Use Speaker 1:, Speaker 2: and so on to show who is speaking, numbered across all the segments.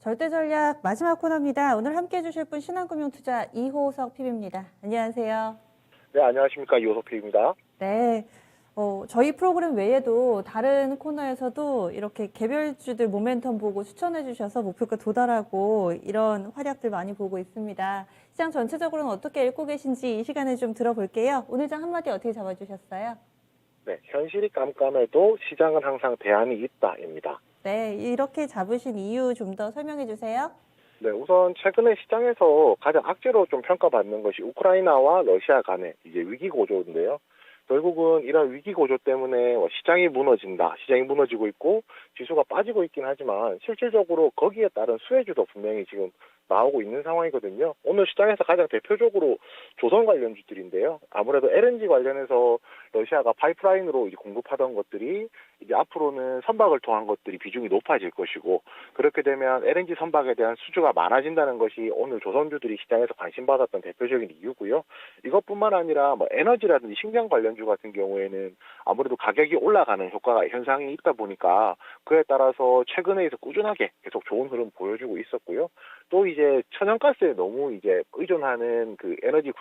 Speaker 1: 절대전략 마지막 코너입니다. 오늘 함께해 주실 분 신한금융투자 이호석 PB입니다. 안녕하세요.
Speaker 2: 네, 안녕하십니까. 이호섭입니다.
Speaker 1: 네. 저희 프로그램 외에도 다른 코너에서도 이렇게 개별주들 모멘텀 보고 추천해 주셔서 목표가 도달하고 이런 활약들 많이 보고 있습니다. 시장 전체적으로는 어떻게 읽고 계신지 이 시간에 좀 들어볼게요. 오늘 장 한마디 어떻게 잡아주셨어요?
Speaker 2: 네, 현실이 깜깜해도 시장은 항상 대안이 있다입니다.
Speaker 1: 네, 이렇게 잡으신 이유 좀 더 설명해 주세요.
Speaker 2: 네, 우선 최근에 시장에서 가장 악재로 좀 평가받는 것이 우크라이나와 러시아 간의 이제 위기 고조인데요. 결국은 이런 위기 고조 때문에 시장이 무너진다, 시장이 무너지고 있고 지수가 빠지고 있긴 하지만 실질적으로 거기에 따른 수혜주도 분명히 지금 나오고 있는 상황이거든요. 오늘 시장에서 가장 대표적으로 조선 관련주들인데요. 아무래도 LNG 관련해서 러시아가 파이프라인으로 이제 공급하던 것들이 이제 앞으로는 선박을 통한 것들이 비중이 높아질 것이고, 그렇게 되면 LNG 선박에 대한 수주가 많아진다는 것이 오늘 조선주들이 시장에서 관심받았던 대표적인 이유고요. 이것뿐만 아니라 뭐 에너지라든지 식량 관련주 같은 경우에는 아무래도 가격이 올라가는 효과가 현상이 있다 보니까 그에 따라서 최근에서 꾸준하게 계속 좋은 흐름 보여주고 있었고요. 또 이제 천연가스에 너무 이제 의존하는 그 에너지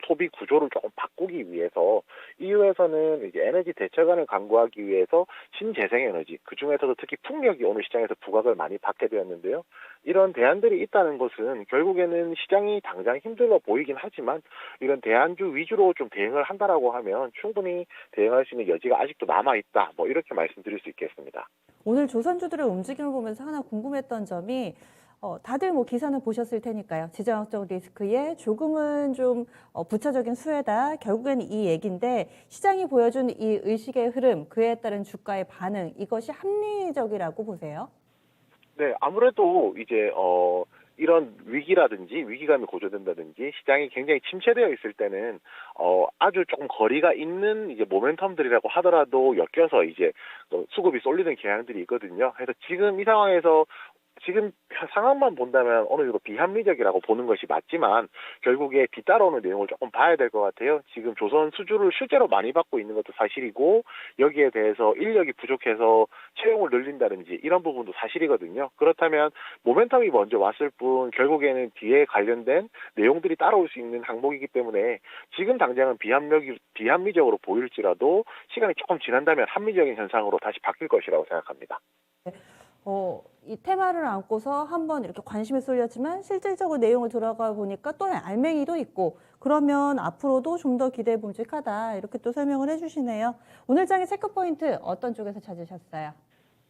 Speaker 2: 소비 구조를 조금 바꾸기 위해서 EU에서는 이제 에너지 대책안을 강구하기 위해서 신재생에너지, 그 중에서도 특히 풍력이 오늘 시장에서 부각을 많이 받게 되었는데요. 이런 대안들이 있다는 것은 결국에는 시장이 당장 힘들어 보이긴 하지만 이런 대안주 위주로 좀 대응을 한다라고 하면 충분히 대응할 수 있는 여지가 아직도 남아 있다. 뭐 이렇게 말씀드릴 수 있겠습니다.
Speaker 1: 오늘 조선주들의 움직임을 보면서 하나 궁금했던 점이 다들 뭐 기사는 보셨을 테니까요. 지정학적 리스크에 조금은 좀 부차적인 수혜다. 결국엔 이 얘기인데 시장이 보여준 이 의식의 흐름, 그에 따른 주가의 반응, 이것이 합리적이라고 보세요?
Speaker 2: 네, 아무래도 이제 이런 위기라든지 위기감이 고조된다든지 시장이 굉장히 침체되어 있을 때는 아주 조금 거리가 있는 이제 모멘텀들이라고 하더라도 엮여서 이제 수급이 쏠리는 경향들이 있거든요. 그래서 지금 이 상황에서 지금 상황만 본다면 어느 정도 비합리적이라고 보는 것이 맞지만 결국에 뒤따라오는 내용을 조금 봐야 될 것 같아요. 지금 조선 수주를 실제로 많이 받고 있는 것도 사실이고 여기에 대해서 인력이 부족해서 채용을 늘린다든지 이런 부분도 사실이거든요. 그렇다면 모멘텀이 먼저 왔을 뿐 결국에는 뒤에 관련된 내용들이 따라올 수 있는 항목이기 때문에 지금 당장은 비합리적으로 보일지라도 시간이 조금 지난다면 합리적인 현상으로 다시 바뀔 것이라고 생각합니다.
Speaker 1: 이 테마를 안고서 한번 이렇게 관심이 쏠렸지만 실질적으로 내용을 들어가 보니까 또 알맹이도 있고 그러면 앞으로도 좀 더 기대 봄직하다 이렇게 또 설명을 해주시네요. 오늘 장의 체크 포인트 어떤 쪽에서 찾으셨어요?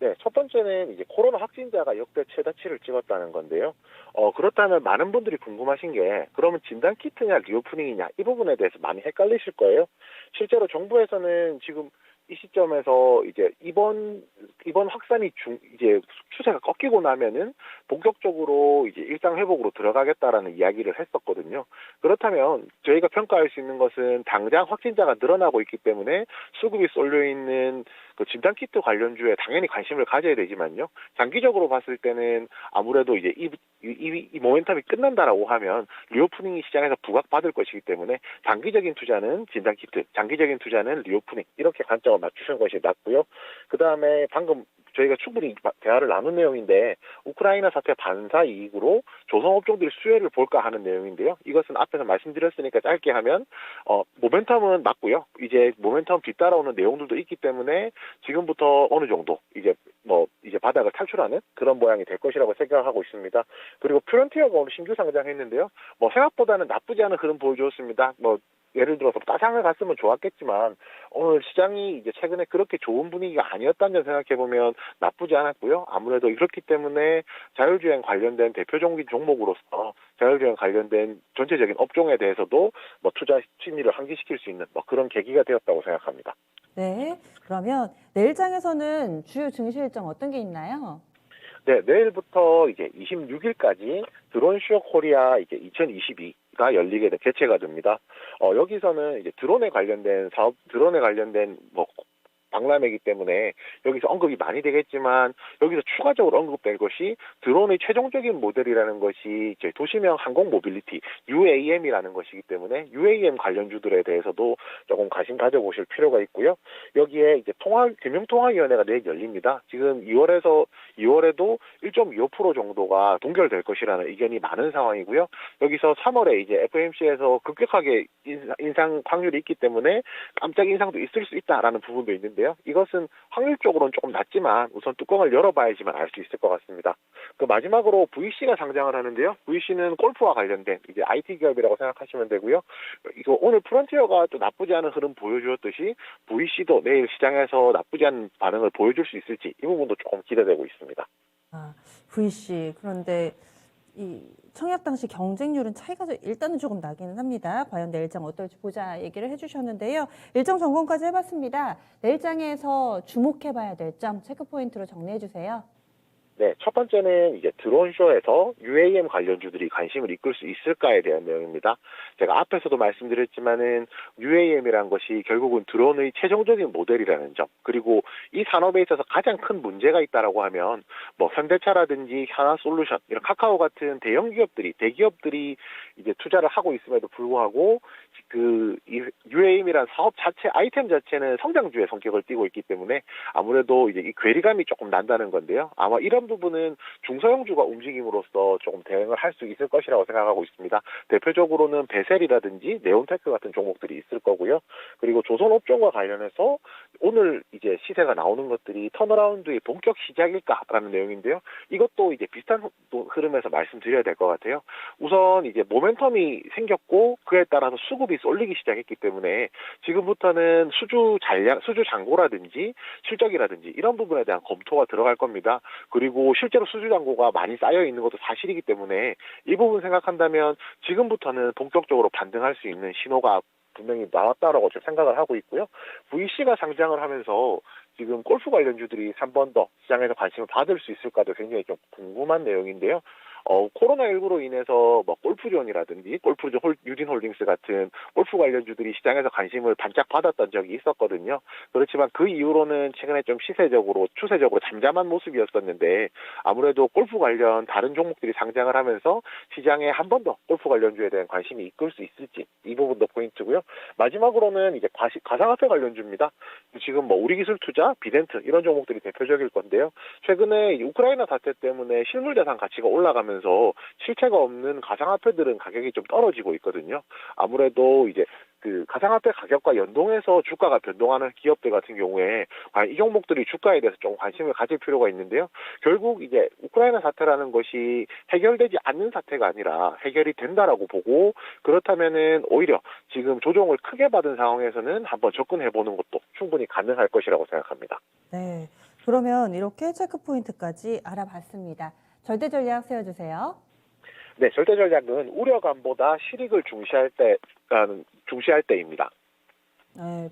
Speaker 2: 네, 첫 번째는 이제 코로나 확진자가 역대 최다치를 찍었다는 건데요. 그렇다면 많은 분들이 궁금하신 게 그러면 진단키트냐 리오프닝이냐 이 부분에 대해서 많이 헷갈리실 거예요. 실제로 정부에서는 지금 이 시점에서 이제 이번 확산이 이제 추세가 꺾이고 나면은 본격적으로 이제 일상 회복으로 들어가겠다라는 이야기를 했었거든요. 그렇다면 저희가 평가할 수 있는 것은 당장 확진자가 늘어나고 있기 때문에 수급이 쏠려 있는 그 진단키트 관련주에 당연히 관심을 가져야 되지만요. 장기적으로 봤을 때는 아무래도 이제 이 모멘텀이 끝난다라고 하면 리오프닝이 시장에서 부각받을 것이기 때문에 단기적인 투자는 진단키트, 장기적인 투자는 리오프닝 이렇게 관점을 맞추시는 것이 낫고요. 그 다음에 방금 저희가 충분히 대화를 나눈 내용인데 우크라이나 사태 반사 이익으로 조선업종들이 수혜를 볼까 하는 내용인데요. 이것은 앞에서 말씀드렸으니까 짧게 하면 모멘텀은 맞고요. 이제 모멘텀 뒤따라오는 내용들도 있기 때문에 지금부터 어느 정도 이제 바닥을 탈출하는 그런 모양이 될 것이라고 생각하고 있습니다. 그리고 프론티어가 오늘 신규 상장했는데요. 생각보다는 나쁘지 않은 흐름 보여주었습니다. 예를 들어서 따상을 갔으면 좋았겠지만 오늘 시장이 이제 최근에 그렇게 좋은 분위기가 아니었다는 점 생각해보면 나쁘지 않았고요. 아무래도 그렇기 때문에 자율주행 관련된 대표적인 종목으로서 자율주행 관련된 전체적인 업종에 대해서도 투자 심리를 환기시킬 수 있는 그런 계기가 되었다고 생각합니다.
Speaker 1: 네, 그러면 내일 장에서는 주요 증시 일정 어떤 게 있나요?
Speaker 2: 네, 내일부터 이제 26일까지 드론쇼 코리아 이제 2022가 개최가 됩니다. 여기서는 이제 드론에 관련된 박람회이기 때문에 여기서 언급이 많이 되겠지만 여기서 추가적으로 언급될 것이 드론의 최종적인 모델이라는 것이 이제 도시명 항공 모빌리티 UAM이라는 것이기 때문에 UAM 관련주들에 대해서도 조금 관심 가져보실 필요가 있고요. 여기에 이제 금융통화위원회가 내일 열립니다. 지금 2월에도 1.25% 정도가 동결될 것이라는 의견이 많은 상황이고요. 여기서 3월에 이제 FOMC에서 급격하게 인상 확률이 있기 때문에 깜짝 인상도 있을 수 있다라는 부분도 있는데요. 이것은 확률적으로는 조금 낮지만 우선 뚜껑을 열어봐야지만 알 수 있을 것 같습니다. 그 마지막으로 VC가 상장을 하는데요. VC는 골프와 관련된 이제 IT 기업이라고 생각하시면 되고요. 이거 오늘 프론티어가 또 나쁘지 않은 흐름 보여주었듯이 VC도 내일 시장에서 나쁘지 않은 반응을 보여줄 수 있을지 이 부분도 조금 기대되고 있습니다.
Speaker 1: 아, VC. 그런데 이 청약 당시 경쟁률은 차이가 일단은 조금 나기는 합니다. 과연 내일장 어떨지 보자 얘기를 해주셨는데요. 일정 점검까지 해봤습니다. 내일장에서 주목해봐야 될 점 체크 포인트로 정리해 주세요.
Speaker 2: 네, 첫 번째는 이제 드론쇼에서 UAM 관련주들이 관심을 이끌 수 있을까에 대한 내용입니다. 제가 앞에서도 말씀드렸지만은 UAM이라는 것이 결국은 드론의 최종적인 모델이라는 점, 그리고 이 산업에 있어서 가장 큰 문제가 있다라고 하면 뭐 현대차라든지 현아솔루션, 이런 카카오 같은 대기업들이 이제 투자를 하고 있음에도 불구하고 이 UAM이란 사업 자체, 아이템 자체는 성장주의 성격을 띠고 있기 때문에 아무래도 이제 이 괴리감이 조금 난다는 건데요. 아마 이런 부분은 중소형주가 움직임으로써 조금 대응을 할 수 있을 것이라고 생각하고 있습니다. 대표적으로는 베셀이라든지 네온테크 같은 종목들이 있을 거고요. 그리고 조선업종과 관련해서 오늘 이제 시세가 나오는 것들이 턴어라운드의 본격 시작일까라는 내용인데요. 이것도 이제 비슷한 흐름에서 말씀드려야 될 것 같아요. 우선 이제 모멘텀이 생겼고 그에 따라서 수급이 쏠리기 시작했기 때문에 지금부터는 수주 잔고라든지 실적이라든지 이런 부분에 대한 검토가 들어갈 겁니다. 그리고 실제로 수주 잔고가 많이 쌓여 있는 것도 사실이기 때문에 이 부분 생각한다면 지금부터는 본격적으로 반등할 수 있는 신호가 분명히 나왔다라고 좀 생각을 하고 있고요. VC가 상장을 하면서 지금 골프 관련주들이 3번 더 시장에서 관심을 받을 수 있을까도 굉장히 좀 궁금한 내용인데요. 코로나19로 인해서 뭐 골프존이라든지 유진홀딩스 같은 골프 관련주들이 시장에서 관심을 반짝 받았던 적이 있었거든요. 그렇지만 그 이후로는 최근에 좀 추세적으로 잠잠한 모습이었었는데 아무래도 골프 관련 다른 종목들이 상장을 하면서 시장에 한 번 더 골프 관련주에 대한 관심이 이끌 수 있을지 이 부분도 포인트고요. 마지막으로는 이제 가상화폐 관련주입니다. 지금 뭐 우리기술투자, 비덴트 이런 종목들이 대표적일 건데요. 최근에 우크라이나 사태 때문에 실물자산 가치가 올라가면서 실체가 없는 가상화폐들은 가격이 좀 떨어지고 있거든요. 아무래도 이제 그 가상화폐 가격과 연동해서 주가가 변동하는 기업들 같은 경우에 과연 이 종목들이 주가에 대해서 좀 관심을 가질 필요가 있는데요. 결국 이제 우크라이나 사태라는 것이 해결되지 않는 사태가 아니라 해결이 된다라고 보고 그렇다면은 오히려 지금 조정을 크게 받은 상황에서는 한번 접근해보는 것도 충분히 가능할 것이라고 생각합니다.
Speaker 1: 네. 그러면 이렇게 체크 포인트까지 알아봤습니다. 절대 전략 세워주세요.
Speaker 2: 네, 절대 전략은 우려감보다 실익을 중시할 때입니다.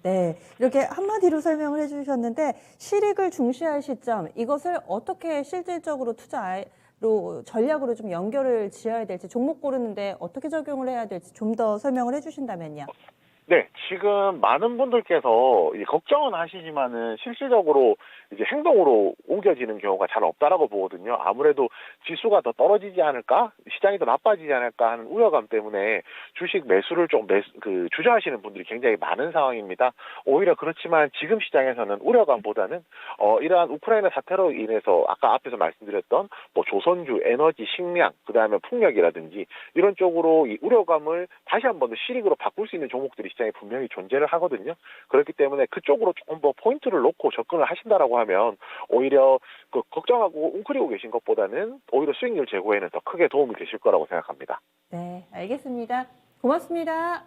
Speaker 1: 네. 이렇게 한마디로 설명을 해주셨는데 실익을 중시할 시점, 이것을 어떻게 실질적으로 전략으로 좀 연결을 지어야 될지, 종목 고르는데 어떻게 적용을 해야 될지 좀 더 설명을 해주신다면요.
Speaker 2: 네, 지금 많은 분들께서 이제 걱정은 하시지만은 실질적으로 이제 행동으로 옮겨지는 경우가 잘 없다라고 보거든요. 아무래도 지수가 더 떨어지지 않을까, 시장이 더 나빠지지 않을까 하는 우려감 때문에 주식 매수를 주저하시는 분들이 굉장히 많은 상황입니다. 오히려 그렇지만 지금 시장에서는 우려감보다는 이러한 우크라이나 사태로 인해서 아까 앞에서 말씀드렸던 뭐 조선주, 에너지, 식량, 그다음에 풍력이라든지 이런 쪽으로 이 우려감을 다시 한번 더 실익으로 바꿀 수 있는 종목들이 시장에 분명히 존재를 하거든요. 그렇기 때문에 그쪽으로 조금 더 포인트를 놓고 접근을 하신다라고 하면 오히려 그 걱정하고 웅크리고 계신 것보다는 오히려 수익률 제고에는 더 크게 도움이 되실 거라고 생각합니다.
Speaker 1: 네, 알겠습니다. 고맙습니다.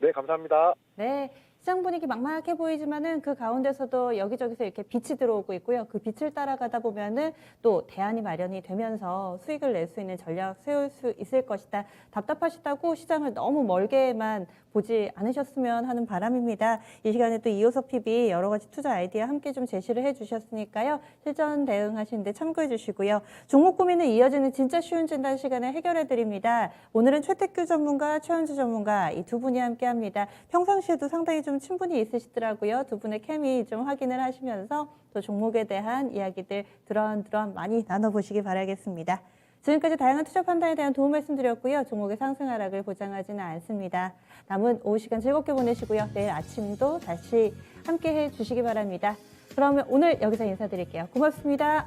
Speaker 2: 네, 감사합니다.
Speaker 1: 네, 시장 분위기 막막해 보이지만은 그 가운데서도 여기저기서 이렇게 빛이 들어오고 있고요. 그 빛을 따라가다 보면은 또 대안이 마련이 되면서 수익을 낼 수 있는 전략 세울 수 있을 것이다. 답답하시다고 시장을 너무 멀게만 보지 않으셨으면 하는 바람입니다. 이 시간에 또 이호섭 PB 여러 가지 투자 아이디어 함께 좀 제시를 해주셨으니까요. 실전 대응하시는데 참고해 주시고요. 종목 고민은 이어지는 진짜 쉬운 진단 시간에 해결해 드립니다. 오늘은 최택규 전문가, 최현주 전문가 이 두 분이 함께합니다. 평상시에도 상당히 좀 좀 충분히 있으시더라고요. 두 분의 케미 좀 확인을 하시면서 또 종목에 대한 이야기들 드런드런 많이 나눠보시기 바라겠습니다. 지금까지 다양한 투자 판단에 대한 도움 말씀드렸고요. 종목의 상승 하락을 보장하지는 않습니다. 남은 오후 시간 즐겁게 보내시고요. 내일 아침도 다시 함께해 주시기 바랍니다. 그러면 오늘 여기서 인사드릴게요. 고맙습니다.